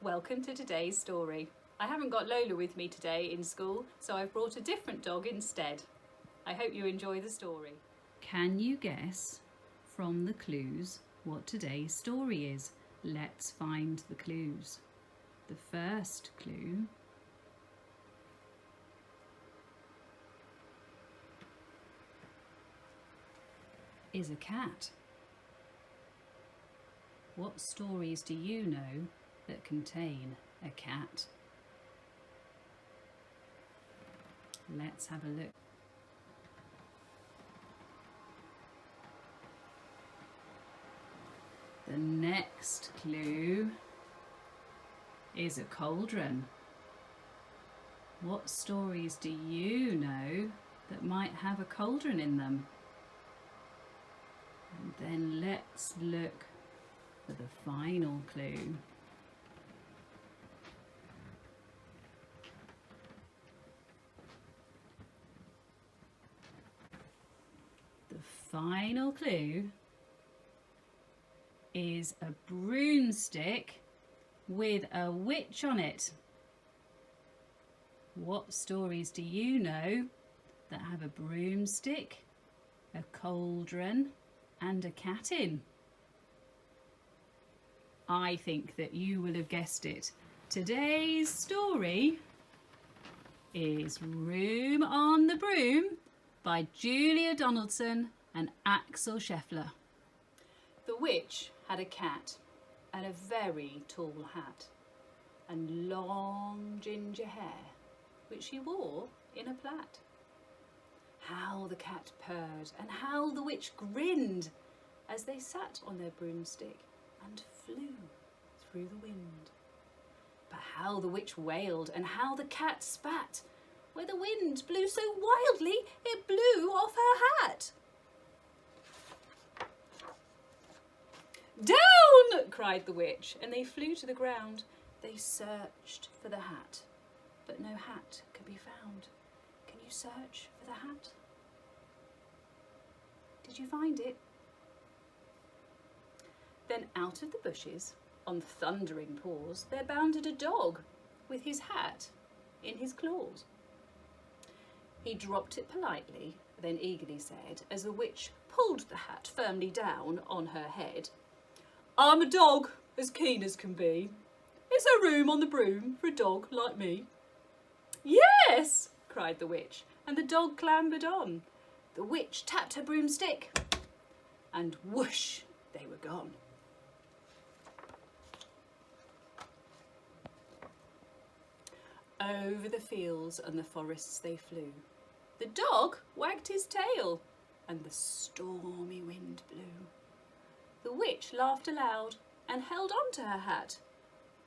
Welcome to today's story. I haven't got Lola with me today in school, so I've brought a different dog instead. I hope you enjoy the story. Can you guess from the clues what today's story is? Let's find the clues. The first clue is a cat. What stories do you know that contain a cat? Let's have a look. The next clue is a cauldron. What stories do you know that might have a cauldron in them? And then let's look for the final clue. The final clue is a broomstick with a witch on it. What stories do you know that have a broomstick, a cauldron, and a cat in? I think that you will have guessed it. Today's story is Room on the Broom by Julia Donaldson and Axel Scheffler. The witch had a cat and a very tall hat and long ginger hair, which she wore in a plait. How the cat purred and how the witch grinned as they sat on their broomstick and flew through the wind. But how the witch wailed and how the cat spat, where the wind blew so wildly it blew off her hat. "Down!" cried the witch, and they flew to the ground. They searched for the hat, but no hat could be found. Can you search for the hat? Did you find it? Then out of the bushes, on thundering paws, there bounded a dog with his hat in his claws. He dropped it politely, then eagerly said, as the witch pulled the hat firmly down on her head, "I'm a dog, as keen as can be. Is there room on the broom for a dog like me?" "Yes!" cried the witch, and the dog clambered on. The witch tapped her broomstick, and whoosh, they were gone. Over the fields and the forests they flew. The dog wagged his tail, and the stormy wind blew. The witch laughed aloud and held on to her hat,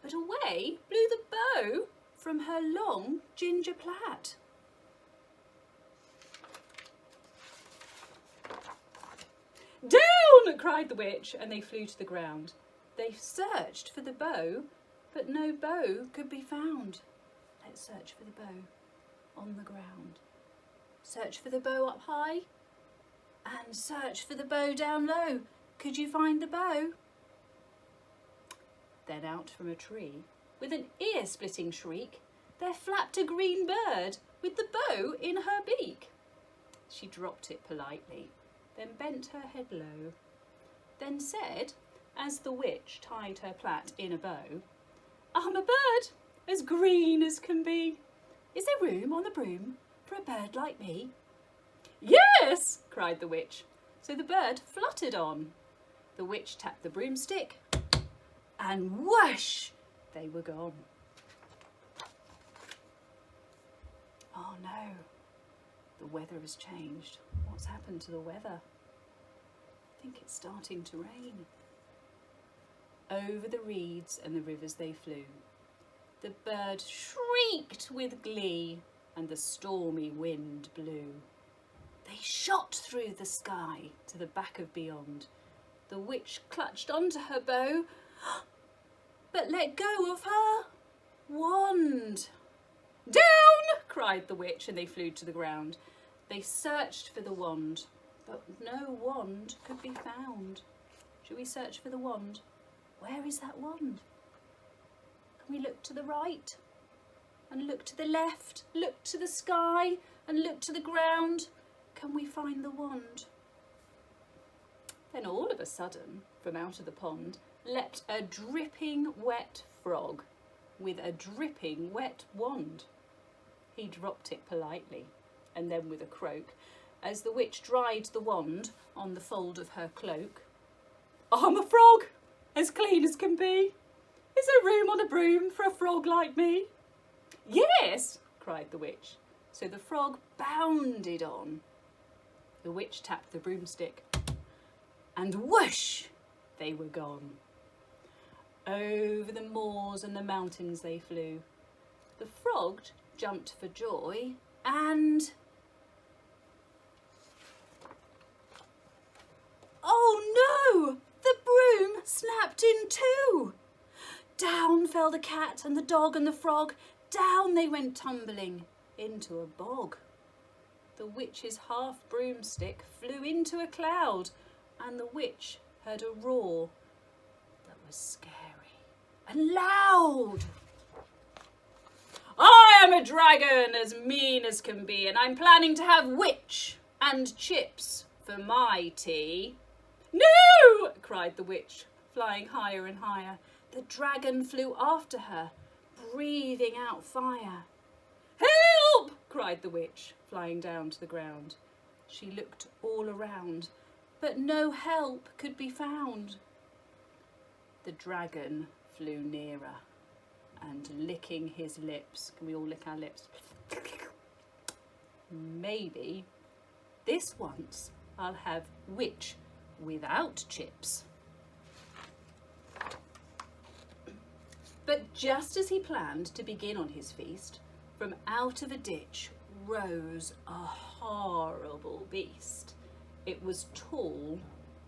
but away blew the bow from her long ginger plait. "Down!" cried the witch, and they flew to the ground. They searched for the bow, but no bow could be found. Let's search for the bow on the ground. Search for the bow up high, and search for the bow down low. Could you find the bow? Then out from a tree, with an ear-splitting shriek, there flapped a green bird with the bow in her beak. She dropped it politely, then bent her head low, then said, as the witch tied her plait in a bow, "I'm a bird, as green as can be. Is there room on the broom for a bird like me?" "Yes!" cried the witch. So the bird fluttered on. The witch tapped the broomstick, and whoosh, they were gone. Oh no, the weather has changed. What's happened to the weather? I think it's starting to rain. Over the reeds and the rivers they flew. The bird shrieked with glee, and the stormy wind blew. They shot through the sky to the back of beyond. The witch clutched onto her bow, but let go of her wand. "Down!" cried the witch, and they flew to the ground. They searched for the wand, but no wand could be found. Shall we search for the wand? Where is that wand? Can we look to the right? And look to the left? Look to the sky? And look to the ground? Can we find the wand? Then all of a sudden, from out of the pond, leapt a dripping wet frog with a dripping wet wand. He dropped it politely, and then with a croak, as the witch dried the wand on the fold of her cloak. I'm a frog, as clean as can be. Is there room on a broom for a frog like me? Yes, cried the witch. So the frog bounded on. The witch tapped the broomstick, and whoosh, they were gone. Over the moors and the mountains they flew. The frog jumped for joy, and... oh no! The broom snapped in two! Down fell the cat and the dog and the frog. Down they went tumbling into a bog. The witch's half broomstick flew into a cloud, and the witch heard a roar that was scary and loud. I am a dragon as mean as can be, and I'm planning to have witch and chips for my tea. No! Cried the witch, flying higher and higher. The dragon flew after her, breathing out fire. Help! Cried the witch, flying down to the ground. She looked all around, but no help could be found. The dragon flew nearer, and licking his lips, can we all lick our lips? Maybe this once I'll have witch without chips. But just as he planned to begin on his feast, from out of a ditch rose a horrible beast. It was tall,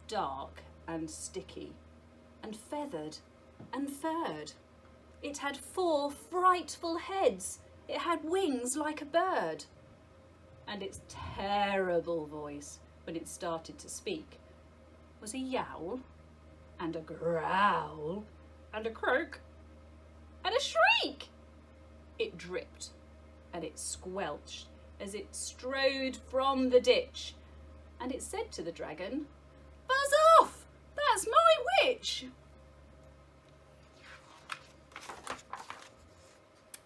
dark and sticky, and feathered and furred. It had 4 frightful heads. It had wings like a bird. And its terrible voice, when it started to speak, was a yowl and a growl and a croak and a shriek. It dripped and it squelched as it strode from the ditch, and it said to the dragon, "Buzz off! That's my witch!"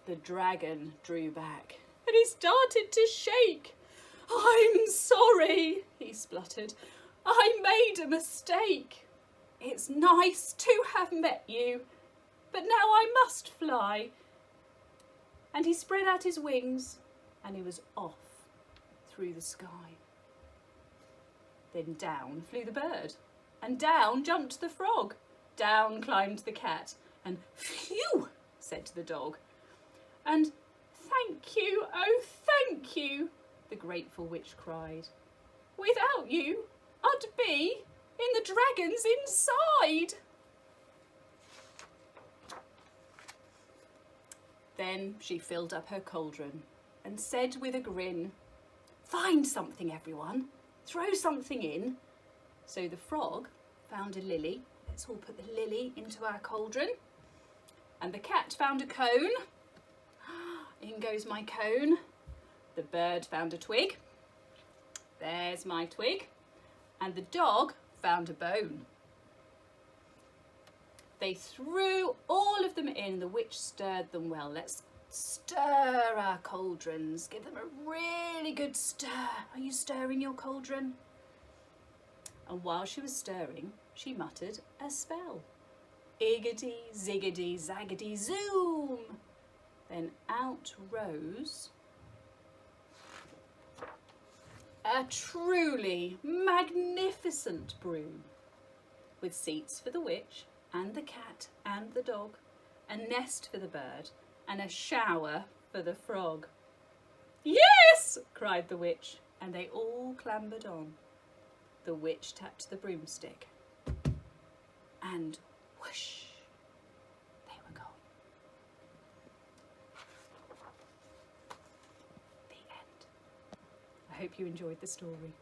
The dragon drew back and he started to shake. "I'm sorry," he spluttered. "I made a mistake. It's nice to have met you, but now I must fly." And he spread out his wings and he was off through the sky. Then down flew the bird, and down jumped the frog. Down climbed the cat, and phew, said the dog. And thank you, oh thank you, the grateful witch cried. Without you, I'd be in the dragon's inside. Then she filled up her cauldron and said with a grin, "Find something, everyone. Throw something in." So the frog found a lily. Let's all put the lily into our cauldron. And the cat found a cone. In goes my cone. The bird found a twig. There's my twig. And the dog found a bone. They threw all of them in. The witch stirred them well. Let's stir our cauldrons. Give them a really good stir. Are you stirring your cauldron? And while she was stirring, she muttered a spell. Iggity, ziggity, zaggity, zoom. Then out rose a truly magnificent broom, with seats for the witch and the cat and the dog, a nest for the bird, and a shower for the frog. "Yes!" cried the witch, and they all clambered on. The witch tapped the broomstick, and whoosh, they were gone. The end. I hope you enjoyed the story.